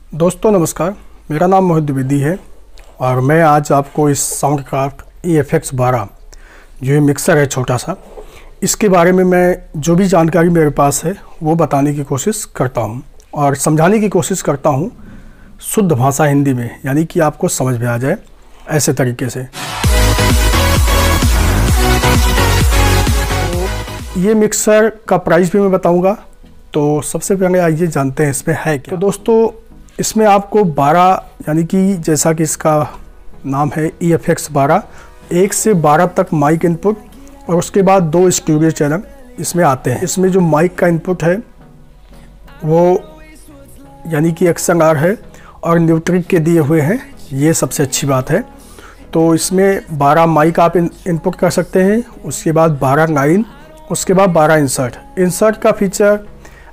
दोस्तों नमस्कार, मेरा नाम मोहित द्विवेदी है और मैं आज आपको इस साउंडक्राफ्ट EFX 12 जो ये मिक्सर है छोटा सा, इसके बारे में मैं जो भी जानकारी मेरे पास है वो बताने की कोशिश करता हूँ और समझाने की कोशिश करता हूँ शुद्ध भाषा हिंदी में, यानी कि आपको समझ में आ जाए ऐसे तरीके से। तो ये मिक्सर का प्राइस भी मैं बताऊँगा। तो सबसे पहले आइए जानते हैं इसमें है क्या। तो दोस्तों इसमें आपको 12 यानी कि जैसा कि इसका नाम है EFX 12, 1 से 12 तक माइक इनपुट और उसके बाद 2 स्टूडियो चैनल इसमें आते हैं। इसमें जो माइक का इनपुट है वो यानी कि XLR है और न्यूट्रिक के दिए हुए हैं, ये सबसे अच्छी बात है। तो इसमें 12 माइक आप इनपुट कर सकते हैं, उसके बाद 12 लाइन, उसके बाद 12 इंसर्ट का फीचर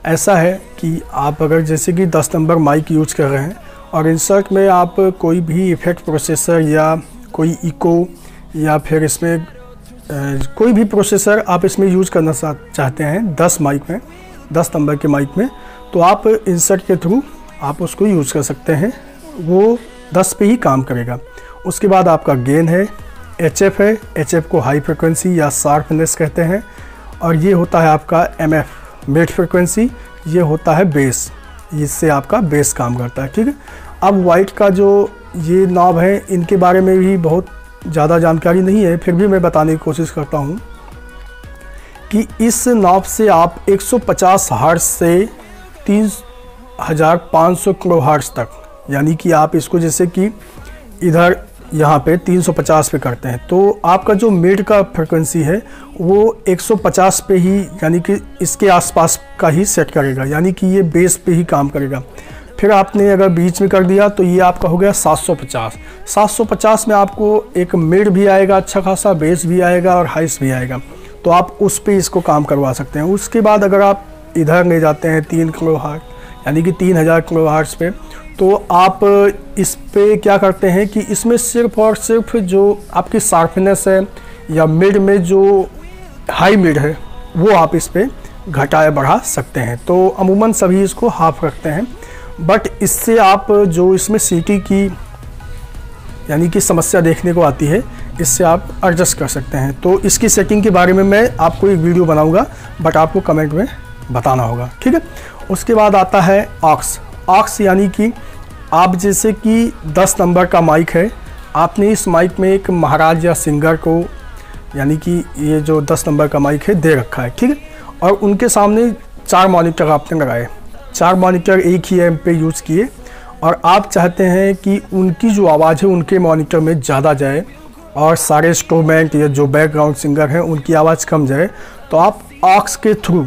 ऐसा है कि आप अगर जैसे कि 10 नंबर माइक यूज कर रहे हैं और इंसर्ट में आप कोई भी इफेक्ट प्रोसेसर या कोई इको या फिर इसमें कोई भी प्रोसेसर आप इसमें यूज करना चाहते हैं 10 माइक में, 10 नंबर के माइक में, तो आप इंसर्ट के थ्रू आप उसको यूज कर सकते हैं, वो 10 पे ही काम करेगा। उसके बाद आपका गेन है, HF है, HF को हाई फ्रिक्वेंसी या शार्पनेस कहते हैं, और ये होता है आपका MF मिड फ्रिक्वेंसी, ये होता है बेस, इससे आपका बेस काम करता है। ठीक है, अब वाइट का जो ये नॉब है इनके बारे में भी बहुत ज़्यादा जानकारी नहीं है, फिर भी मैं बताने की कोशिश करता हूँ कि इस नॉब से आप 150 हर्ट्ज से 3500 किलो हर्ट्ज तक, यानी कि आप इसको जैसे कि इधर यहाँ पे 350 पे करते हैं तो आपका जो मिड का फ्रिक्वेंसी है वो 150 पे ही, यानी कि इसके आसपास का ही सेट करेगा, यानी कि ये बेस पे ही काम करेगा। फिर आपने अगर बीच में कर दिया तो ये आपका हो गया 750। 750 में आपको एक मिड भी आएगा अच्छा खासा, बेस भी आएगा और हाइस भी आएगा, तो आप उस पे इसको काम करवा सकते हैं। उसके बाद अगर आप इधर ले जाते हैं 3 किलो हर्ट्ज यानी कि 3000 किलो हर्ट्ज पे, तो आप इस पे क्या करते हैं कि इसमें सिर्फ और सिर्फ जो आपकी शार्पनेस है या मिड में जो हाई मिड है वो आप इस पे घटाया बढ़ा सकते हैं। तो अमूमन सभी इसको हाफ रखते हैं, बट इससे आप जो इसमें सीटी की यानी कि समस्या देखने को आती है, इससे आप एडजस्ट कर सकते हैं। तो इसकी सेटिंग के बारे में मैं आपको एक वीडियो बनाऊंगा, बट आपको कमेंट में बताना होगा। ठीक है, उसके बाद आता है ऑक्स यानी कि आप जैसे कि 10 नंबर का माइक है, आपने इस माइक में एक महाराज या सिंगर को, यानी कि ये जो 10 नंबर का माइक है दे रखा है। ठीक है, और उनके सामने 4 मॉनिटर आपने लगाए, 4 मॉनिटर एक ही एम्प पे यूज़ किए और आप चाहते हैं कि उनकी जो आवाज़ है उनके मॉनिटर में ज़्यादा जाए और सारे इंस्ट्रूमेंट या जो बैकग्राउंड सिंगर हैं उनकी आवाज़ कम जाए, तो आप ऑक्स के थ्रू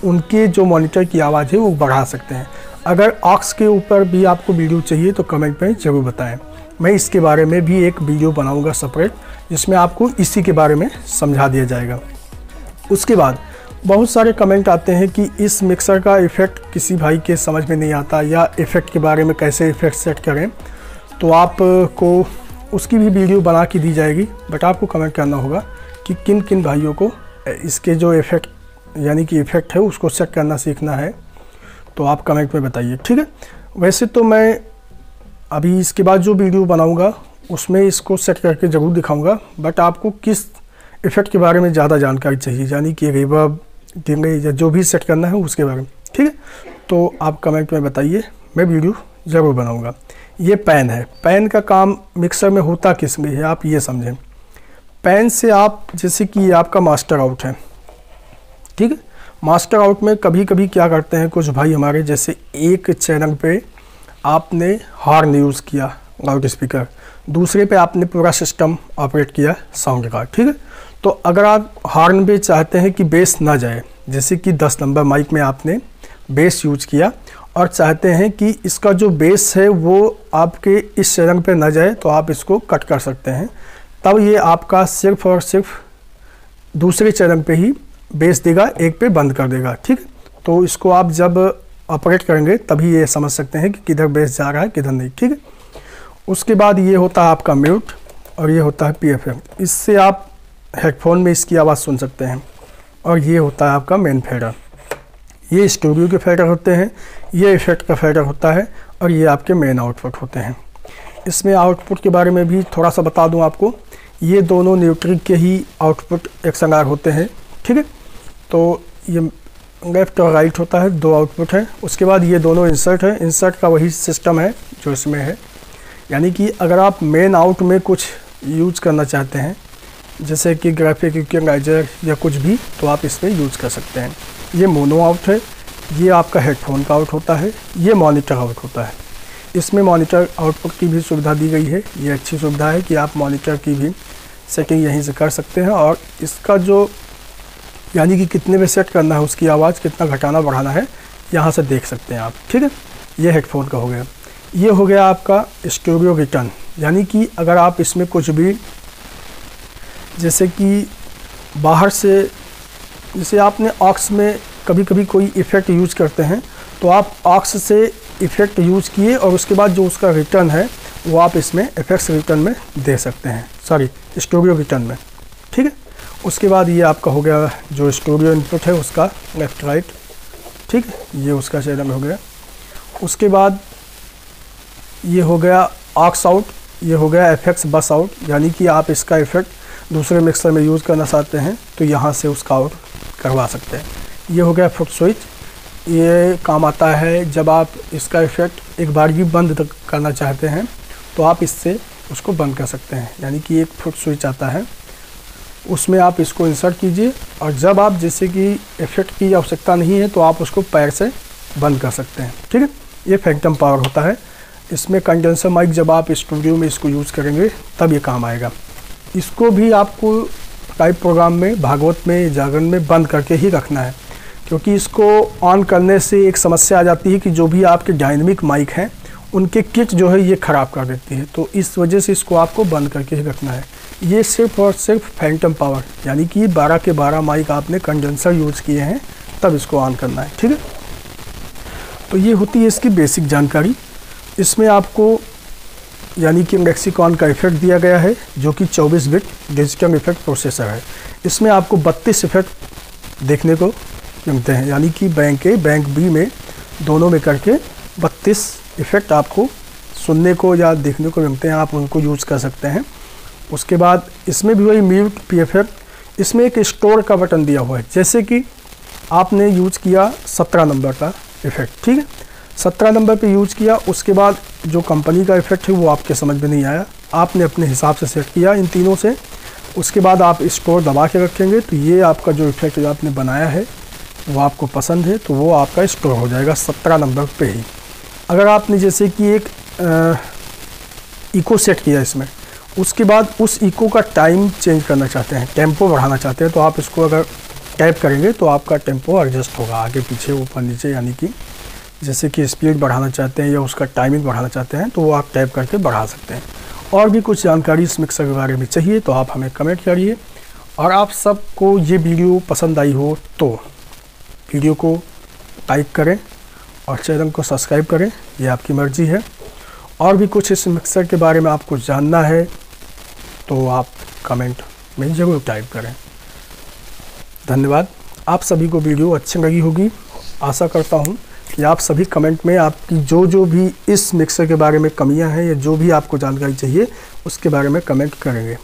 उनके जो मॉनिटर की आवाज़ है वो बढ़ा सकते हैं। अगर ऑक्स के ऊपर भी आपको वीडियो चाहिए तो कमेंट में ज़रूर बताएं, मैं इसके बारे में भी एक वीडियो बनाऊंगा सेपरेट, जिसमें आपको इसी के बारे में समझा दिया जाएगा। उसके बाद बहुत सारे कमेंट आते हैं कि इस मिक्सर का इफ़ेक्ट किसी भाई के समझ में नहीं आता या इफ़ेक्ट के बारे में कैसे इफ़ेक्ट सेट करें, तो आपको उसकी भी वीडियो बना के दी जाएगी, बट आपको कमेंट करना होगा कि किन किन भाइयों को इसके जो इफ़ेक्ट यानी कि इफ़ेक्ट है उसको सेट करना सीखना है, तो आप कमेंट में बताइए। ठीक है, वैसे तो मैं अभी इसके बाद जो वीडियो बनाऊंगा उसमें इसको सेट करके ज़रूर दिखाऊंगा, बट आपको किस इफ़ेक्ट के बारे में ज़्यादा जानकारी चाहिए, यानी कि रिवर्ब, डिले या जो भी सेट करना है उसके बारे में। ठीक है, तो आप कमेंट में बताइए, मैं वीडियो ज़रूर बनाऊँगा। ये पैन है, पैन का काम मिक्सर में होता किस में है आप ये समझें। पैन से आप जैसे कि ये आपका मास्टर आउट है, ठीक है, मास्टर आउट में कभी कभी क्या करते हैं कुछ भाई हमारे, जैसे एक चैनल पे आपने हॉर्न यूज़ किया लाउड स्पीकर, दूसरे पे आपने पूरा सिस्टम ऑपरेट किया साउंड का। ठीक है, तो अगर आप हॉर्न पे चाहते हैं कि बेस ना जाए, जैसे कि 10 नंबर माइक में आपने बेस यूज किया और चाहते हैं कि इसका जो बेस है वो आपके इस चैनल पे ना जाए, तो आप इसको कट कर सकते हैं, तब ये आपका सिर्फ और सिर्फ दूसरे चैनल पे ही बेस देगा, एक पे बंद कर देगा। ठीक है, तो इसको आप जब ऑपरेट करेंगे तभी ये समझ सकते हैं कि किधर बेस जा रहा है किधर नहीं। ठीक है, उसके बाद ये होता है आपका म्यूट और ये होता है PFM, इससे आप हेडफोन में इसकी आवाज़ सुन सकते हैं। और ये होता है आपका मेन फेडर, ये स्टूडियो के फेडर होते हैं, ये इफेक्ट का फेडर होता है और ये आपके मेन आउटपुट होते हैं। इसमें आउटपुट के बारे में भी थोड़ा सा बता दूं आपको, ये दोनों न्यूट्रिक के ही आउटपुट XLR होते हैं, ठीक है। तो ये लेफ्ट और राइट होता है, 2 आउटपुट है। उसके बाद ये दोनों इंसर्ट है, इंसर्ट का वही सिस्टम है जो इसमें है। यानी कि अगर आप मेन आउट में कुछ यूज करना चाहते हैं, जैसे कि ग्राफिक इक्वलाइजर या कुछ भी, तो आप इसमें यूज कर सकते हैं। ये मोनो आउट है, ये आपका हेडफोन का आउट होता है, ये मॉनिटर आउट होता है। इसमें मॉनिटर आउटपुट की भी सुविधा दी गई है। ये अच्छी सुविधा है कि आप मॉनिटर की भी सेटिंग यहीं से कर सकते हैं और इसका जो यानी कि कितने में सेट करना है, उसकी आवाज़ कितना घटाना बढ़ाना है, यहाँ से देख सकते हैं आप, ठीक है। ये हेडफोन का हो गया। ये हो गया आपका स्टूडियो रिटर्न, यानी कि अगर आप इसमें कुछ भी, जैसे कि बाहर से, जैसे आपने ऑक्स में कभी कभी कोई इफ़ेक्ट यूज करते हैं, तो आप ऑक्स से इफ़ेक्ट यूज किए और उसके बाद जो उसका रिटर्न है वो आप इसमें इफेक्ट्स रिटर्न में दे सकते हैं, सॉरी स्टूडियो रिटर्न में, ठीक है। उसके बाद ये आपका हो गया जो स्टूडियो इनपुट है उसका लेफ़्ट राइट, ठीक है, ये उसका चैनल हो गया। उसके बाद ये हो गया ऑक्स आउट, ये हो गया एफएक्स बस आउट, यानी कि आप इसका इफेक्ट दूसरे मिक्सर में यूज़ करना चाहते हैं तो यहाँ से उसका आउट करवा सकते हैं। ये हो गया फुट स्विच, ये काम आता है जब आप इसका इफेक्ट एक बार ही बंद करना चाहते हैं तो आप इससे उसको बंद कर सकते हैं, यानी कि एक फुट स्विच आता है, उसमें आप इसको इंसर्ट कीजिए और जब आप जैसे कि इफेक्ट की आवश्यकता नहीं है तो आप उसको पैर से बंद कर सकते हैं, ठीक है। ये फैंटम पावर होता है। इसमें कंडेंसर माइक जब आप स्टूडियो में इसको यूज़ करेंगे तब ये काम आएगा। इसको भी आपको टाइप प्रोग्राम में, भागवत में, जागरण में बंद करके ही रखना है, क्योंकि इसको ऑन करने से एक समस्या आ जाती है कि जो भी आपके डायनेमिक माइक हैं उनके किट जो है ये ख़राब कर देती है, तो इस वजह से इसको आपको बंद करके ही रखना है। ये सिर्फ और सिर्फ फैंटम पावर, यानी कि 12 के 12 माइक आपने कंडेंसर यूज़ किए हैं तब इसको ऑन करना है, ठीक है। तो ये होती है इसकी बेसिक जानकारी। इसमें आपको यानी कि लेक्सिकॉन का इफेक्ट दिया गया है जो कि 24 बिट डिजिटल इफेक्ट प्रोसेसर है। इसमें आपको 32 इफेक्ट देखने को मिलते हैं, यानी कि बैंक ए बैंक बी में दोनों में करके 32 इफेक्ट आपको सुनने को या देखने को मिलते हैं, आप उनको यूज़ कर सकते हैं। उसके बाद इसमें भी वही म्यूट पी इफेक्ट, इसमें एक स्टोर का बटन दिया हुआ है, जैसे कि आपने यूज़ किया 17 नंबर का इफेक्ट, ठीक है, 17 नंबर पे यूज़ किया, उसके बाद जो कंपनी का इफेक्ट है वो आपके समझ में नहीं आया, आपने अपने हिसाब से सेट किया इन तीनों से, उसके बाद आप स्टोर दबा के रखेंगे तो ये आपका जो इफेक्ट जो आपने बनाया है वो आपको पसंद है तो वो आपका स्टोर हो जाएगा 17 नंबर पे ही। अगर आपने जैसे कि एक इको सेट किया इसमें, उसके बाद उस इको का टाइम चेंज करना चाहते हैं, टेम्पो बढ़ाना चाहते हैं, तो आप इसको अगर टैप करेंगे तो आपका टेम्पो एडजस्ट होगा आगे पीछे ऊपर नीचे, यानी कि जैसे कि स्पीड बढ़ाना चाहते हैं या उसका टाइमिंग बढ़ाना चाहते हैं तो वो आप टैप करके बढ़ा सकते हैं। और भी कुछ जानकारी इस मिक्सर के बारे में चाहिए तो आप हमें कमेंट करिए। और आप सबको ये वीडियो पसंद आई हो तो वीडियो को लाइक करें और चैनल को सब्सक्राइब करें, ये आपकी मर्ज़ी है। और भी कुछ इस मिक्सर के बारे में आपको जानना है तो आप कमेंट में ज़रूर टाइप करें। धन्यवाद। आप सभी को वीडियो अच्छी लगी होगी, आशा करता हूँ कि आप सभी कमेंट में आपकी जो भी इस मिक्सर के बारे में कमियां हैं या जो भी आपको जानकारी चाहिए उसके बारे में कमेंट करेंगे।